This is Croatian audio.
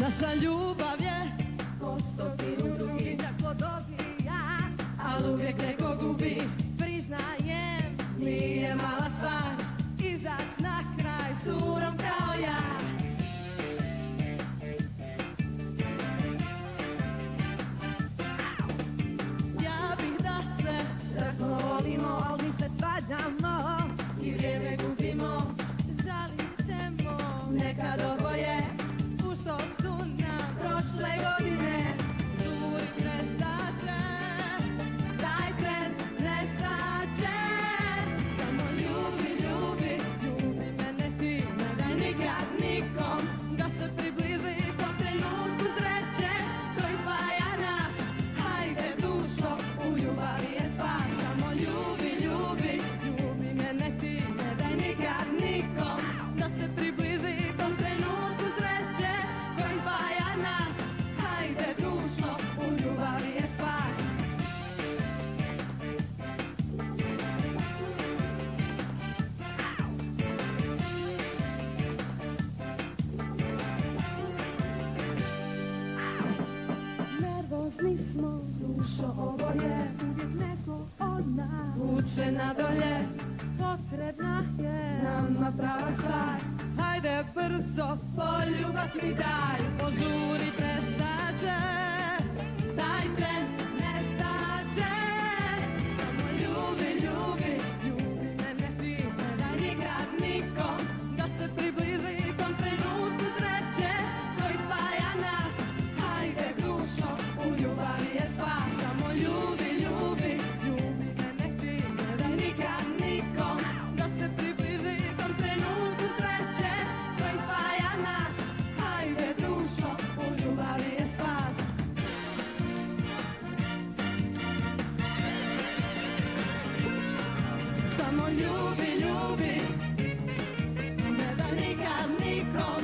Naša ljubav je ko stotinu drugih, tako dobija, al uvijek neko gubi. Priznajem, nije mala stvar izać na kraj s curom kao ja. Ja bih da se razvolimo, ali mi se svađamo i vrijeme gubimo. Žalit ćemo nekad oboje u što su nam prošle godine. Curi prestaće, taj tren nestaće. Samo ljubi, ljubi, ljubi mene ti, ne daj nikad nikom da se približi tom trenutku sreće koji spaja nas. Hajde dušo, u ljubavi je spas. Samo ljubi, ljubi, ljubi mene ti, ne daj nikad nikom da se približi tom trenutku sreće koji spaja nas. Hajde dušo, u ljubavi je spas. Nervozni smo, dušo oboje, uvijek neko od nas vuče nadolje. Potrebna je nama prava stvar, hajde brzo, poljubav mi daj. Požuri prestaće, taj tren nestaće. Samo ljubi, ljubi, ljubi mene ti, ne daj nikad nikom da se približi tom trenutku sreće koji spaja nas. Hajde dušo, u ljubavi je spas. Samo ljubi, ljubi, ljubi mene ti, ne daj nikad nikom da se približi tom trenutku sreće koji spaja nas. Hajde dušo, u ljubavi je spas. Samo ljubi, ljubi, ne daj nikad nikom